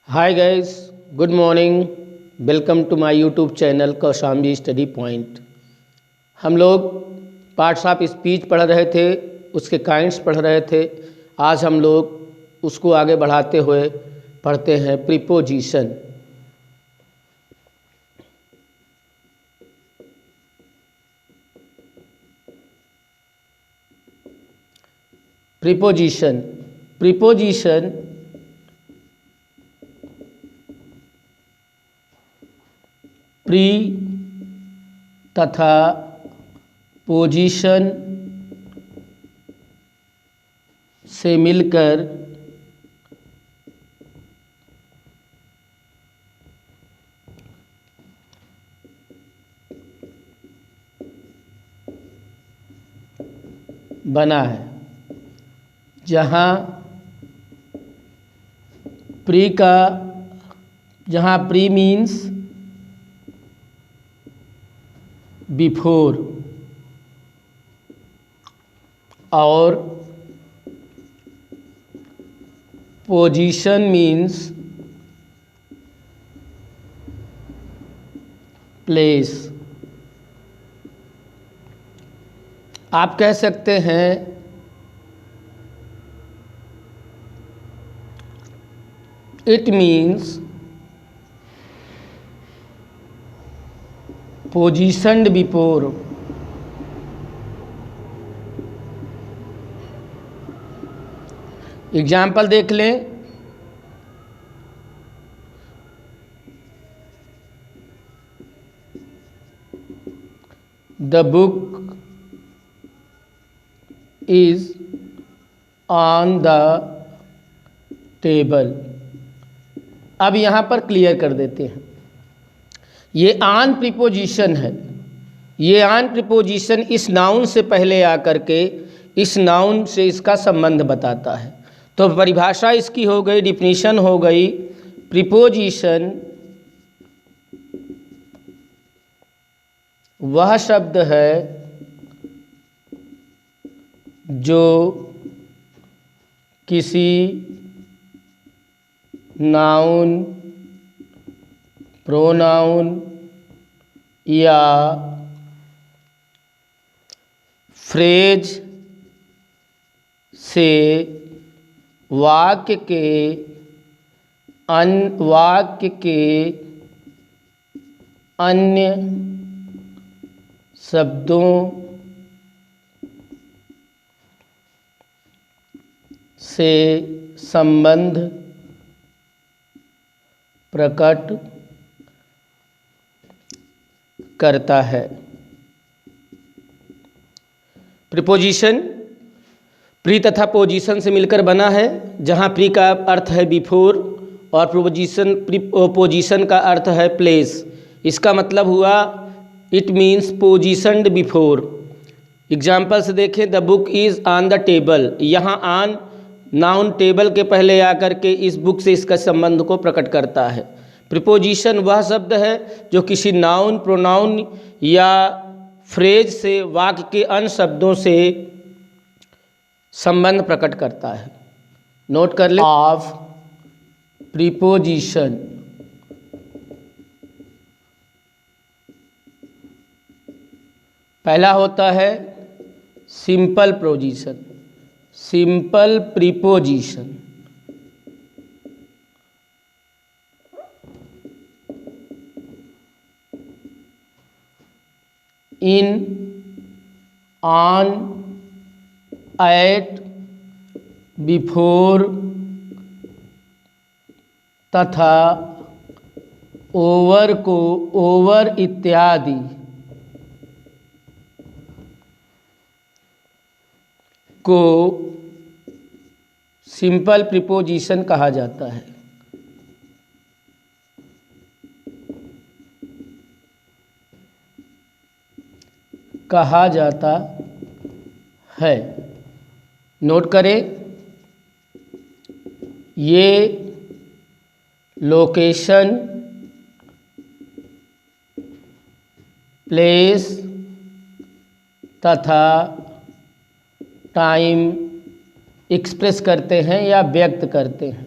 Hi guys, good morning. Welcome to my YouTube channel Kaushambi study point. हम लोग parts of speech पढ़ रहे थे, उसके काइंड्स पढ़ रहे थे। आज हम लोग उसको आगे बढ़ाते हुए पढ़ते हैं प्रीपोजिशन। प्रीपोजिशन प्रीपोजिशन प्री तथा पोजीशन से मिलकर बना है। जहाँ प्री मीन्स बिफोर और पोजीशन मीन्स प्लेस। आप कह सकते हैं it means positioned before example देख लें। The book is on the table. अब यहाँ पर क्लियर कर देते हैं, ये ऑन प्रीपोजिशन है। ये ऑन प्रीपोजिशन इस नाउन से पहले आकर के इस नाउन से इसका संबंध बताता है। तो परिभाषा इसकी हो गई, डिफिनीशन हो गई, प्रीपोजिशन वह शब्द है जो किसी नाउन, प्रोनाउन या फ्रेज से वाक्य के अन्य शब्दों से संबंध प्रकट करता है। प्रीपोजिशन प्री तथा पोजीशन से मिलकर बना है, जहाँ प्री का अर्थ है बिफोर और पोजीशन का अर्थ है प्लेस। इसका मतलब हुआ it means positioned before. Example से देखें, the book is on the table. यहाँ ऑन नाउन टेबल के पहले आकर के इस बुक से इसका संबंध को प्रकट करता है। प्रीपोजिशन वह शब्द है जो किसी नाउन, प्रोनाउन या फ्रेज से वाक्य के अन्य शब्दों से संबंध प्रकट करता है। नोट कर ले ऑफ प्रीपोजिशन। पहला होता है simple position, simple preposition. In, on, at, before तथा ओवर को ओवर इत्यादि को सिंपल प्रीपोजिशन कहा जाता है। नोट करें, ये लोकेशन, प्लेस तथा टाइम एक्सप्रेस करते हैं या व्यक्त करते हैं।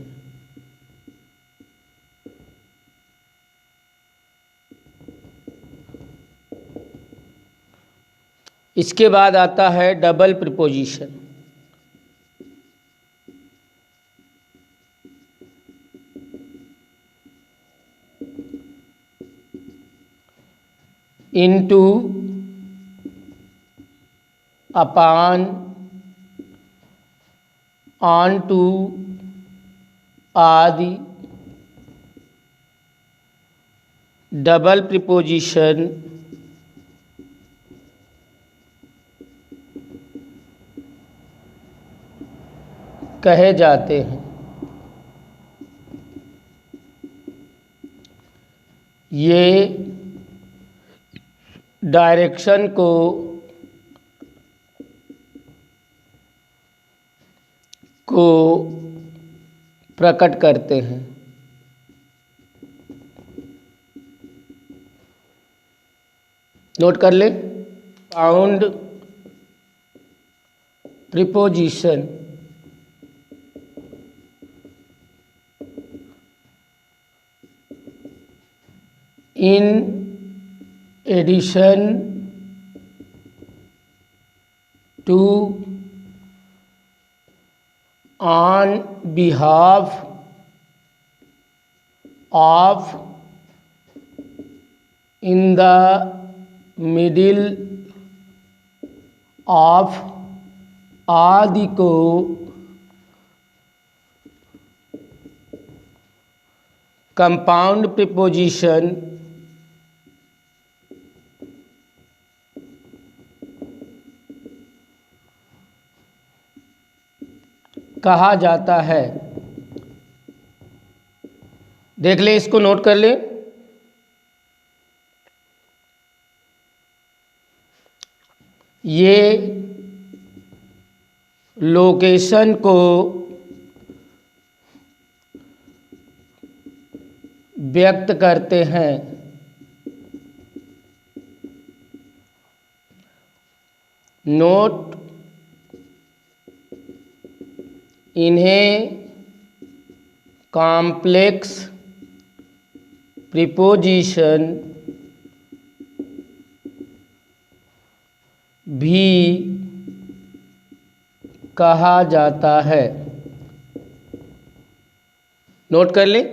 इसके बाद आता है double preposition. Into, upon, on to आदि डबल प्रीपोजिशन कहे जाते हैं। ये डायरेक्शन को प्रकट करते हैं। नोट कर ले, pound preposition in addition to, on behalf of, in the middle of आदि को कंपाउंड प्रीपोजिशन कहा जाता है। देख ले, इसको नोट कर ले। ये लोकेशन को व्यक्त करते हैं। नोट, इन्हें कॉम्प्लेक्स प्रीपोजिशन भी कहा जाता है। नोट कर ले।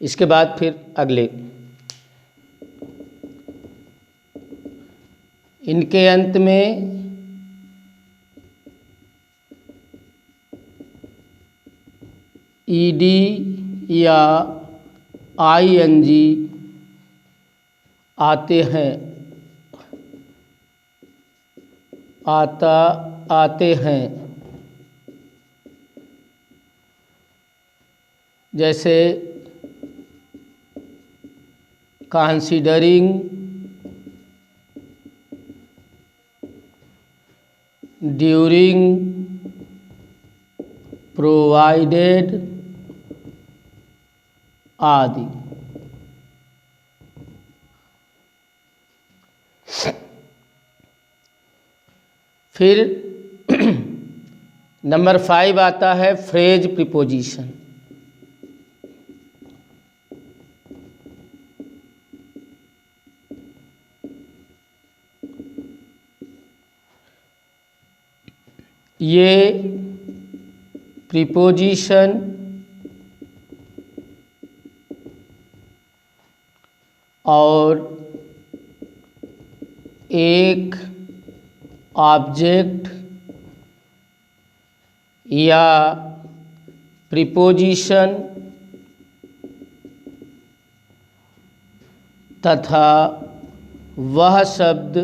इसके बाद फिर अगले, इनके अंत में ईडी या आईएनजी आते हैं, आते हैं। जैसे कंसीडरिंग, ड्यूरिंग, प्रोवाइडेड आदि। फिर नंबर 5 आता है फ्रेज प्रीपोजिशन। ये प्रीपोजिशन और एक ऑब्जेक्ट या प्रीपोजिशन तथा वह शब्द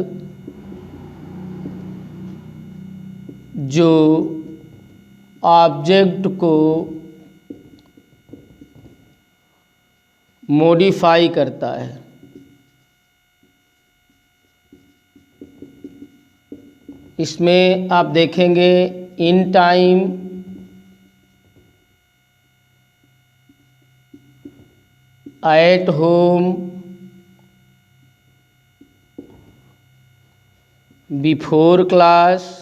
जो ऑब्जेक्ट को मॉडिफाई करता है। इसमें आप देखेंगे in time, at home, before class,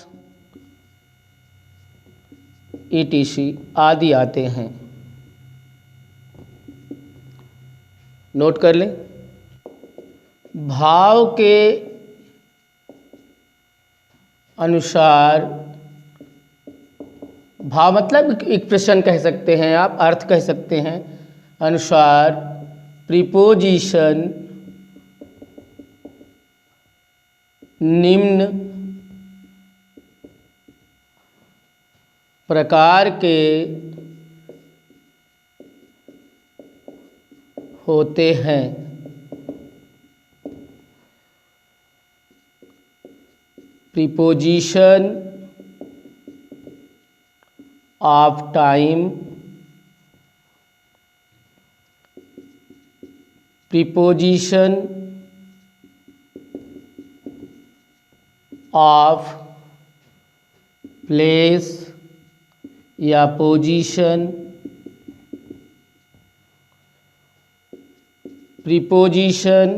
etc आदि आते हैं। नोट कर लें। भाव के अनुसार, भाव मतलब एक्सप्रेशन कह सकते हैं आप, अर्थ कह सकते हैं, अनुसार प्रीपोजिशन निम्न प्रकार के होते हैं। Preposition of time, preposition of place या position, preposition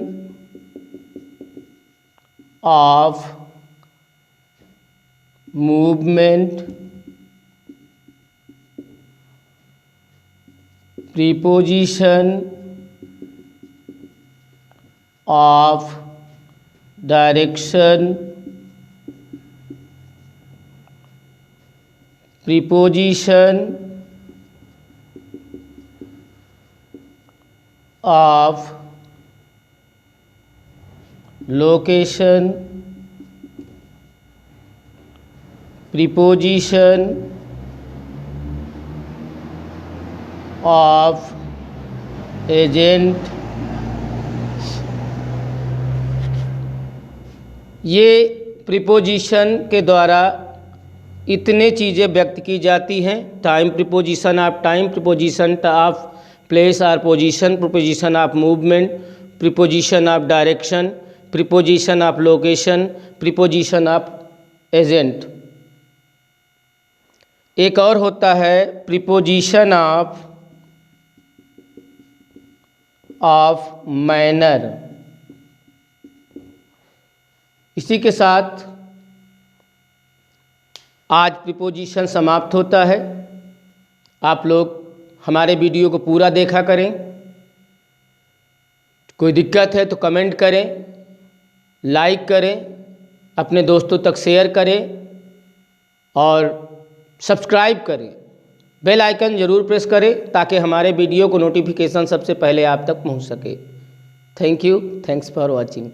of movement, preposition of direction, preposition of location, preposition of agent. ये प्रीपोजिशन के द्वारा इतने चीज़ें व्यक्त की जाती हैं। Time, preposition of time, preposition of place और position, preposition of movement, preposition of direction, preposition of location, preposition of agent. एक और होता है प्रीपोजिशन ऑफ मैनर। इसी के साथ आज प्रीपोजिशन समाप्त होता है। आप लोग हमारे वीडियो को पूरा देखा करें। कोई दिक्कत है तो कमेंट करें, लाइक करें, अपने दोस्तों तक शेयर करें और सब्सक्राइब करें। बेल आइकन ज़रूर प्रेस करें ताकि हमारे वीडियो को नोटिफिकेशन सबसे पहले आप तक पहुंच सके। Thank you, thanks for watching.